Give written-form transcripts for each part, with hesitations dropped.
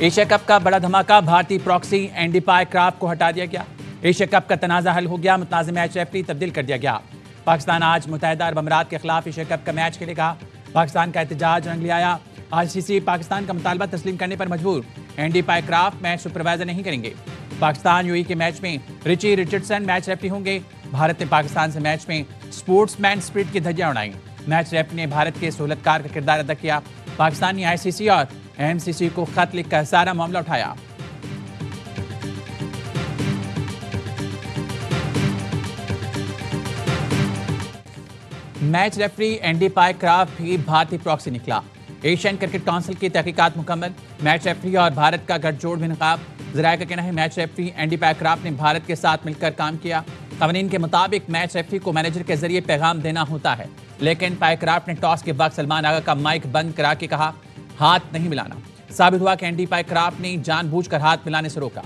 Asia cup का बड़ा धमाका, भारतीय प्रॉक्सी एंडी पायक्राफ्ट को हटा दिया गया। एशिया कप का तनाज़ा हल हो गया, मुतनाज़ मैच रेफरी तब्दील कर दिया गया। पाकिस्तान आज मुत्तहिदा अरब अमीरात के खिलाफ एशिया कप का मैच खेलेगा। पाकिस्तान का एहतजाज रंग ले आया। आईसीसी पाकिस्तान का मुतालबा तस्लीम करने पर मजबूर। एंडी पायक्राफ्ट मैच सुपरवाइजर नहीं करेंगे। पाकिस्तान यूएई के मैच में रिची रिचर्डसन मैच रेफरी होंगे। भारत ने पाकिस्तान से मैच में स्पोर्ट्समैन स्पिरिट की धज्जियां उड़ाई। मैच रेफरी ने भारत के सहूलतकार का किरदार अदा किया। पाकिस्तान ने आईसीसी और एमसीसी को खत लिखकर सारा मामला उठाया। मैच रेफरी एंडी पायक्राफ्ट भी भारतीय प्रॉक्सी निकला। एशियन क्रिकेट काउंसिल की तहकीकात मुकम्मल। मैच रेफरी और भारत का गठजोड़ भी नकाब। ज़राए का कहना है मैच रेफरी एंडी पायक्राफ्ट ने भारत के साथ मिलकर काम किया। कानून के मुताबिक मैच रेफरी को मैनेजर के जरिए पैगाम देना होता है, लेकिन पायक्राफ्ट ने टॉस के वक्त सलमान आगा का माइक बंद करा के कहा हाथ नहीं मिलाना। साबित हुआ कि एंडी पायक्राफ्ट ने जानबूझकर हाथ मिलाने से रोका।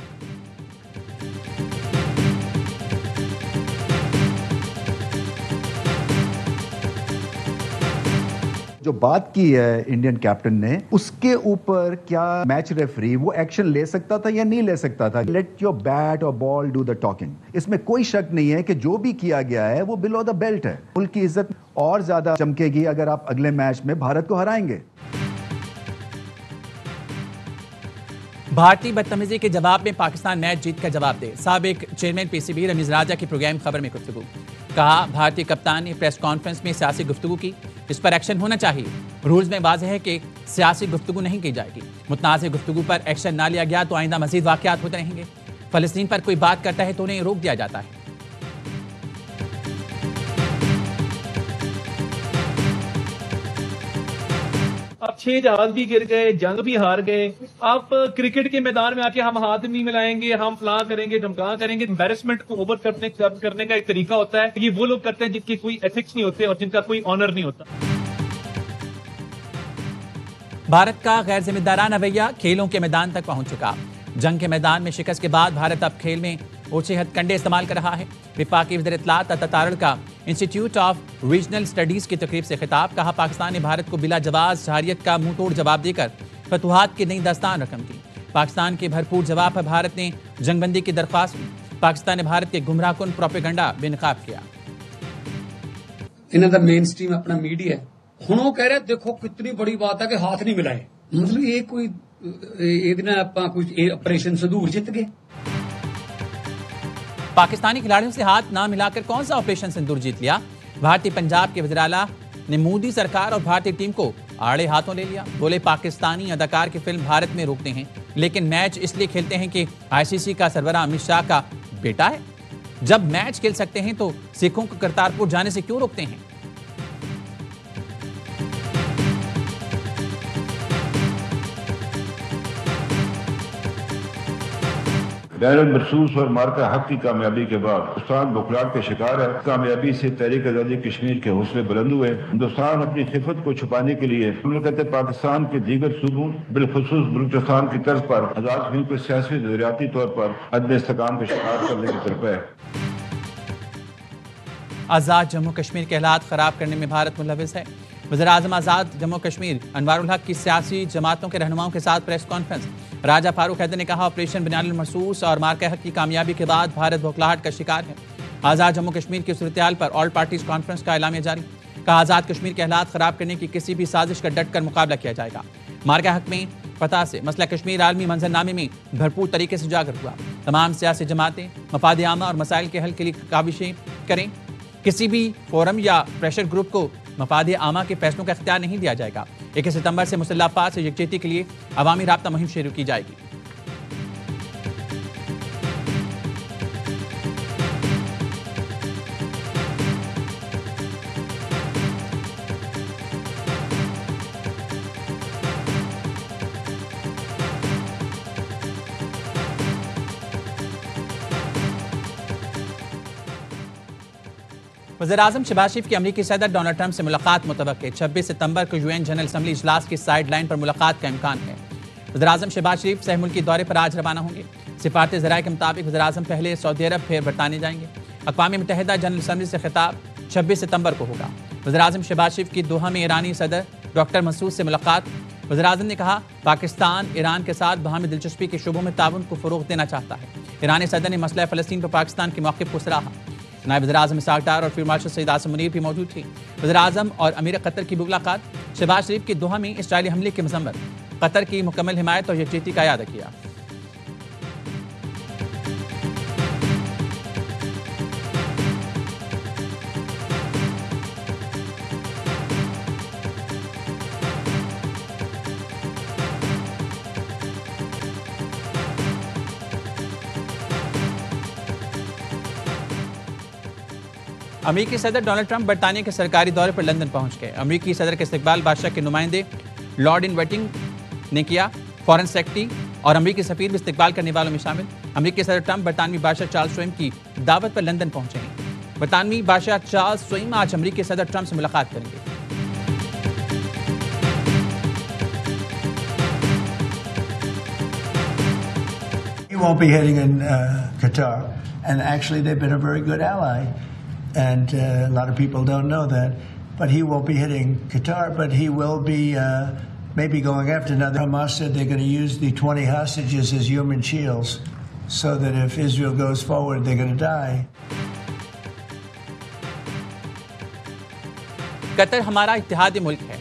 जो बात की है इंडियन कैप्टन ने, उसके ऊपर क्या मैच रेफरी वो एक्शन ले सकता था या नहीं ले सकता था? लेट योर बैट और बॉल डू द टॉकिंग। इसमें कोई शक नहीं है कि जो भी किया गया है वो बिलो द बेल्ट है। मुल्क की इज्जत और ज्यादा चमकेगी अगर आप अगले मैच में भारत को हराएंगे। भारतीय बदतमीजी के जवाब में पाकिस्तान मैच जीत कर जवाब दे। साबिक चेयरमैन पीसीबी रमीज राजा की प्रोग्राम खबर में गुफ्तगू। कहा भारतीय कप्तान ने प्रेस कॉन्फ्रेंस में सियासी गुफ्तगू की, इस पर एक्शन होना चाहिए। रूल्स में वाज़ेह है कि सियासी गुफ्तगू नहीं की जाएगी। मुतनाज़ गुफ्तगू पर एक्शन ना लिया गया तो आइंदा मजीद वाक़यात होते रहेंगे। फलस्तीन पर कोई बात करता है तो उन्हें रोक दिया जाता है। अब 6 जहाज भी गिर गए, जंग भी हार गए। आप क्रिकेट के मैदान में आके हम हाथ नहीं मिलाएंगे, हम फलां करेंगे, धमका करेंगे। एम्बैरेसमेंट को ओवर करने का एक तरीका होता है। ये वो लोग करते हैं जिनके कोई एथिक्स नहीं होते और जिनका कोई ऑनर नहीं होता। भारत का गैर जिम्मेदाराना रवैया खेलों के मैदान तक पहुंच चुका। जंग के मैदान में शिकस्त के बाद भारत अब खेल में ओछे हथकंडे इस्तेमाल कर रहा है। विफाकी वज़ीर इत्तलात तारड़ का इंस्टीट्यूट ऑफ रीजनल स्टडीज की तकरीब से खिताब। कहा पाकिस्तान ने भारत को बिला जवाब जहारियत का मुंह तोड़ जवाब देकर फतुहात की नई दास्तान रकम की। पाकिस्तान के भरपूर जवाब पर भारत ने जंगबंदी की दरख्वास्त की। पाकिस्तान ने भारत के गुमराहकुन प्रोपेगेंडा बेनकाब किया। इन्हों का मेन स्ट्रीम अपना मीडिया है। हुण वो कह रहे देखो कितनी बड़ी बात है कि हाथ नहीं मिलाए। मतलब ये कोई ऑपरेशन संदूर जीत गए। पाकिस्तानी खिलाड़ियों से हाथ ना मिलाकर कौन सा ऑपरेशन सिंदूर जीत लिया? भारतीय पंजाब के वज़ीर आला ने मोदी सरकार और भारतीय टीम को आड़े हाथों ले लिया। बोले पाकिस्तानी अदाकार की फिल्म भारत में रोकते हैं, लेकिन मैच इसलिए खेलते हैं कि आईसीसी का सरबराह अमित शाह का बेटा है। जब मैच खेल सकते हैं तो सिखों को करतारपुर जाने से क्यों रोकते हैं? बैरन महसूस और मार्का हक की कामयाबी के बाद हिंदुस्तान बुखलाहट के शिकार है। कामयाबी से तहरीक आज़ादी कश्मीर के हौसले बुलंद हुए। हिंदुस्तान अपनी खिफत को छुपाने के लिए मुमलकत पाकिस्तान के दीगर सूबों बिलखुसूस बलूचिस्तान की तर्ज पर आज़ाद हिंद को सियासी ज़रियाती तौर पर अदम इस्तेकाम का शिकार करने की तरफ है। आज़ाद जम्मू कश्मीर के हालात खराब करने में भारत मुलविस है। वज़ीर-ए-आज़म आज़ाद जम्मू कश्मीर अनवारुल हक की सियासी जमातों के रहनुमाओं के साथ प्रेस कॉन्फ्रेंस। राजा फारूक हैदर ने कहा ऑपरेशन बुनियादुल महसूस और मार्का हक की कामयाबी के बाद भारत बौखलाहट का शिकार है। आज़ाद जम्मू कश्मीर की सूरत-ए-हाल पर ऑल पार्टीज कॉन्फ्रेंस का एलामिया जारी। कहा आज़ाद कश्मीर के हालात खराब करने की किसी भी साजिश का डट कर मुकाबला किया जाएगा। मार्का हक में फतह से मसला कश्मीर आलमी मंजरनामे में भरपूर तरीके से उजागर हुआ। तमाम सियासी जमातें मफाद आमा और मसाइल के हल के लिए काविशें करें। किसी भी फोरम या प्रेशर ग्रुप को मफाद आमा के फैसलों का इख्तियार नहीं दिया जाएगा। 21 सितंबर से मुसल्लह अफवाज से यकजहती के लिए अवामी राब्ता मुहिम शुरू की जाएगी। वज़ीर-ए-आज़म शहबाज शरीफ की अमरीकी सदर डोनाल्ड ट्रंप से मुलाकात मुतवक्के। 26 सितंबर को यूएन जनरल असम्बली इजलास की साइड लाइन पर मुलाकात का इम्कान है। वज़ीर-ए-आज़म शहबाज शरीफ सह मुल्की दौरे पर आज रवाना होंगे। सिफारती ज़राए के मुताबिक वज़ीर-ए-आज़म पहले सऊदी अरब फिर बरतानिया जाएंगे। अक़वाम मुत्तहिदा जनरल असम्बली से खिताब 26 सितंबर को होगा। वज़ीर-ए-आज़म शहबाज शरीफ की दोहा में ईरानी सदर डॉक्टर मसूद से मुलाकात। वज़ीर-ए-आज़म ने कहा, पाकिस्तान ईरान के साथ बाहमी दिलचस्पी के शोबों में ताउन को फ़रोग़ देना चाहता है। ईरानी सदर ने मसला फ़लस्तीन पर पाकिस्तान के मौक़िफ़ को सराहा। नायब वज़ीर-ए-आज़म इसहाक़ डार और फील्ड मार्शल सईद आसिम मुनीर भी मौजूद थे। वज़ीर-ए-आज़म और अमीर कतर की मुलाकात, शहबाज शरीफ के दोहा में इसराइली हमले की मज़म्मत, कतर की मुकम्मल हिमायत और यकजहती का याद किया। अमेरिकी सदर डोनाल्ड ट्रंप बरतानिया के सरकारी दौरे पर लंदन पहुंच गए। अमेरिकी सदर के इस्तकबाल बादशाह के नुमाइंदे लॉर्ड इन वेटिंग ने किया। फॉरेन सेक्रेटरी और अमेरिकी सफीर भी इस्तकबाल करने वालों में शामिल। अमेरिकी सदर ट्रंप बरतानवी बादशाह चार्ल्स स्वयं की दावत पर लंदन पहुंचे हैं। बरतानवी बादशाह चार्ल्स स्वयं आज अमेरिकी सदर ट्रंप से मुलाकात करेंगे। He won't be hitting in Qatar, and actually they've been a very good ally, and a lot of people don't know that. But he won't be hitting Qatar, but he will be maybe going after another. Hamas said they're going to use the 20 hostages as human shields, so that if Israel goes forward, they're going to die. Qatar हमारा इत्तेहादी मुल्क है।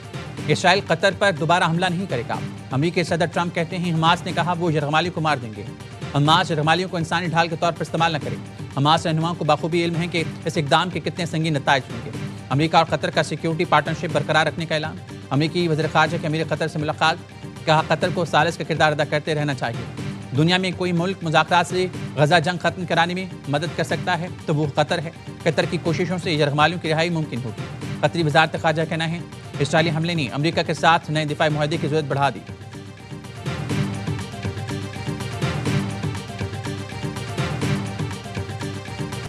Israel Qatar पर दोबारा हमला नहीं करेगा। अमेरिकी सदर ट्रंप कहते हैं, हमास ने कहा वो यरगमालियों को मार देंगे। हमास यरगमालियों को इंसानी ढाल के तौर पर इस्तेमाल न करे। हमास रहनुमाओं को बखूबी इल्म है कि इस इकदाम के कितने संगीन नताइज होंगे। अमेरिका और कतर का सिक्योरिटी पार्टनरशिप बरकरार रखने का ऐलान। अमेरिकी वज़ीर ख़ारजा के अमीर कतर से मुलाकात, कहा कतर को सालिस का किरदार अदा करते रहना चाहिए। दुनिया में कोई मुल्क मुज़ाकरात से गजा जंग खत्म कराने में मदद कर सकता है तो वो कतर है। कतर की कोशिशों से यरगमालियों की रिहाई मुमकिन होगी। कतरी वज़ारत ख़ारजा कहना है, इसराइली हमले ने अमेरिका के साथ नए दिफाई मुआहदे की ज़रूरत बढ़ा दी।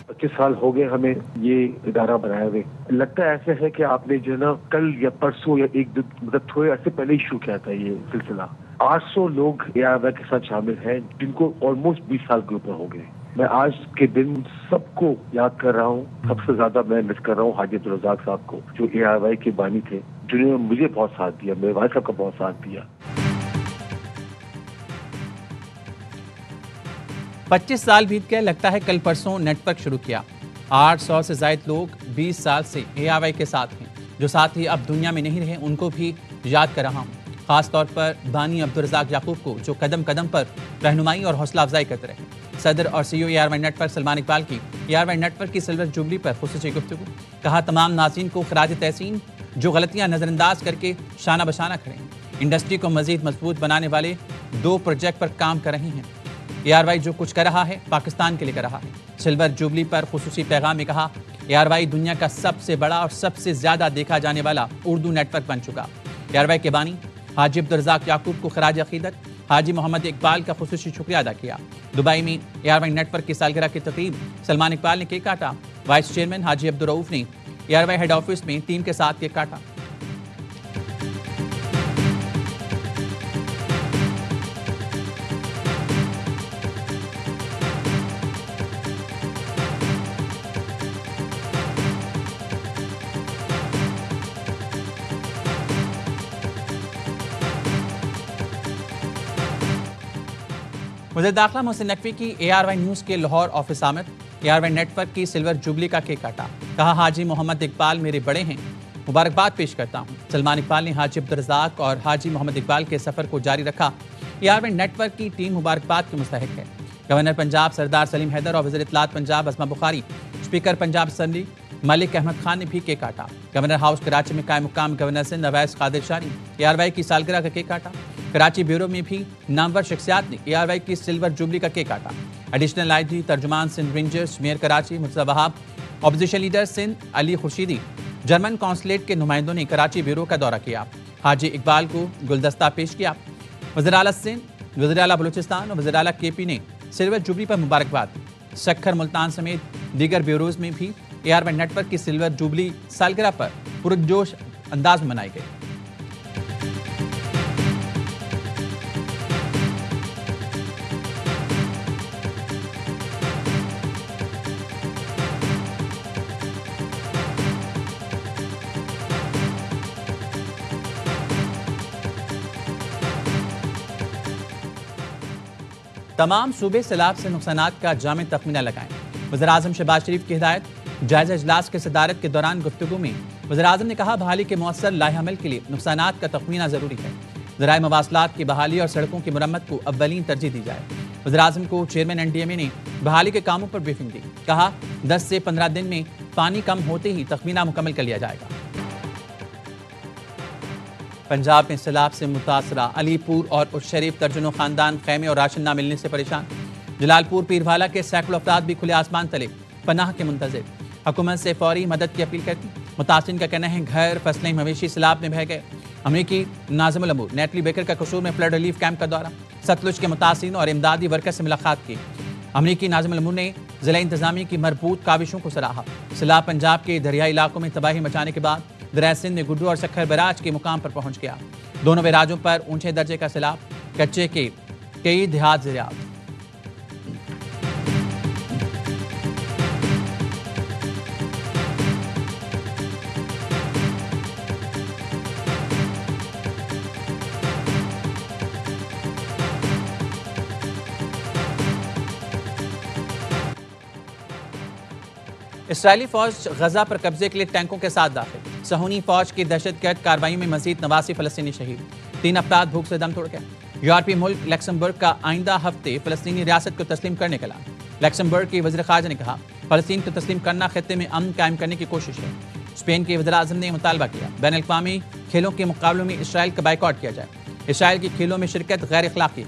25 साल हो गए हमें ये इदारा बनाए हुए। लगता है ऐसे है कि आपने जो है ना कल या परसों या एक दिन मतलब थोड़े अर्से पहले ही शुरू किया था ये सिलसिला। 800 लोग AIY के साथ शामिल हैं जिनको ऑलमोस्ट 20 साल के ऊपर हो गए। मैं आज के दिन सबको याद कर रहा हूँ। सबसे ज्यादा मैं मिस कर रहा हूँ हाजी अब्दुल रज़ाक साहब को, जो AIY के बानी थे, जिन्होंने मुझे बहुत साथ दिया, मेरे भाई साहब का बहुत साथ दिया। 25 साल बीत गए। लगता है कल परसों नेटवर्क शुरू किया। 800 से ज़ायद लोग 20 साल से AIY के साथ हैं। जो साथी अब दुनिया में नहीं रहे उनको भी याद कर रहा हूँ, खास तौर पर बानी अब्दुल रज़ाक याकूब को, जो कदम कदम पर रहनुमाई और हौसला अफजाई करते रहे। सदर और CEO AIY network Salman Iqbal की AIY नेटवर्क की सिल्वर जुबली पर खुसूसी गुफ्तगू। कहा, तमाम नाज़रीन को खराज तहसीन जो गलतियां नज़रअंदाज करके शाना बशाना खड़े हैं। इंडस्ट्री को मजीद मजबूत बनाने वाले 2 प्रोजेक्ट पर काम कर रही हैं। AIY जो कुछ कर रहा है पाकिस्तान के लिए कर रहा है। सिल्वर जुबली पर खुसूसी पैगाम में कहा, AIY दुनिया का सबसे बड़ा और सबसे ज्यादा देखा जाने वाला उर्दू नेटवर्क बन चुका। AIY के बानी हाजी अब्दुल रज़ाक याकूब को खराज अकीदत हाजी मोहम्मद इकबाल का खुसूसी शुक्रिया अदा किया। दुबई में AIY नेटवर्क की सालगिरह की तकरीब, सलमान इकबाल ने केक काटा। वाइस चेयरमैन हाजी अब्दुल रऊफ ने AIY हेड ऑफिस में टीम के साथ केक काटा। वज़ीर दाखिला मोहसिन नकवी की AIY न्यूज़ के लाहौर ऑफिस आमद। AIY नेटवर्क की सिल्वर जुबली का केक काटा। कहा, हाजी मोहम्मद इकबाल मेरे बड़े हैं, मुबारकबाद पेश करता हूँ। सलमान इकबाल ने हाजी अब्दुल रज़ाक और हाजी मोहम्मद इकबाल के सफ़र को जारी रखा। AIY नेटवर्क की टीम मुबारकबाद की मुस्तहिक है। गवर्नर पंजाब सरदार सलीम हैदर और वज़ीर इत्तलात पंजाब असमा बुखारी, स्पीकर पंजाब असम्बली मलिक अहमद खान ने भी केक काटा। गवर्नर हाउस कराची में कायम मुकाम गवर्नर सिंध अवैस कादिर शाह ने AIY की सालगिरह का केक काटा। कराची ब्यूरो में भी नामवर शख्सियात ने AIY की सिल्वर जुबली का केक काटा। एडिशनल IG तर्जुमान Sindh rangers mayor Karachi Murtaza Wahab, opposition leader Sindh Ali Khurshidi, German consulate के नुमाइंदों ने कराची ब्यूरो का दौरा किया। हाजी इकबाल को गुलदस्ता पेश किया। वज़ीर आला सिंध, वज़ीर आला बलूचिस्तान और वज़ीर आला KP ने सिल्वर जुबली पर मुबारकबाद दी। सक्खर, मुल्तान समेत दीगर ब्यूरोज में भी AIY नेटवर्क की सिल्वर जुबली सालगिरह पर पुरजोश अंदाज में मनाई गई। तमाम सूबे सैलाब से नुकसानात का जामे तखमीना लगाएं। वज़ीर-ए-आज़म शहबाज शरीफ की हिदायत। जायजा इजलास के सदारत के दौरान गुफ्तगू में वज़ीर-ए-आज़म ने कहा, बहाली के मौसर लाहे-अमल के लिए नुकसानात का तखमीना जरूरी है। ज़राए मवासलात की बहाली और सड़कों की मुरम्मत को अव्वलीन तरजीह दी जाए। वज़ीर-ए-आज़म को चेयरमैन NDMA ने बहाली के कामों पर ब्रीफिंग दी। कहा, 10 से 15 दिन में पानी कम होते ही तखमीना मुकम्मल कर लिया जाएगा। पंजाब में सैलाब से मुतासरा अलीपुर और उशरीफ दर्जनों खानदान खैमे और राशन न मिलने से परेशान। जलालपुर पीरवाला के सैकड़ों अफराद भी खुले आसमान तले पनाह के मुंतज़िर। हुकूमत से फौरी मदद की अपील करती। मुतासिरीन का कहना है, घर, फसलें, मवेशी सैलाब में बह गए। अमरीकी नाज़िमुल अमूर नेटली बेकर का कसूर में फ्लड रिलीफ कैंप का दौरा। सतलुज के मुतासिरीन और इमदादी वर्कर से मुलाकात की। अमरीकी नाज़िमुल अमूर ने जिला इंतजामिया की मरबूत काविशों को सराहा। सैलाब पंजाब के दरियाई इलाकों में तबाही मचाने के बाद दरिया सिंध में गुड्डू और सखर बराज के मुकाम पर पहुंच गया। दोनों बैराजों पर ऊंचे दर्जे का सैलाब। कच्चे के कई देहात ज़राअत। इसराइली फौज गजा पर कब्जे के लिए टैंकों के साथ दाखिल। सहूनी फौज की दहशतगर्द कार्रवाई में मजीद 89 फलस्तीनी शहीद। 3 अफराद भूख से दम तोड़ गए। यूरोपीय मुल्क लक्समबर्ग का आइंदा हफ्ते फलस्तीनी रियासत को तस्लीम करने का ऐलान। लक्समबर्ग के वज़ीर ख़ारजा ने कहा, फलस्तीन को तस्लीम करना खित्ते में अमन कायम करने की कोशिश है। स्पेन के वज़ीर-ए-आज़म ने मुतालबा किया, बैनुल-अक़वामी खेलों के मुकाबलों में इसराइल का बाइकआउट किया जाए। इसराइल की खेलों में शिरकत गैर अखलाकी।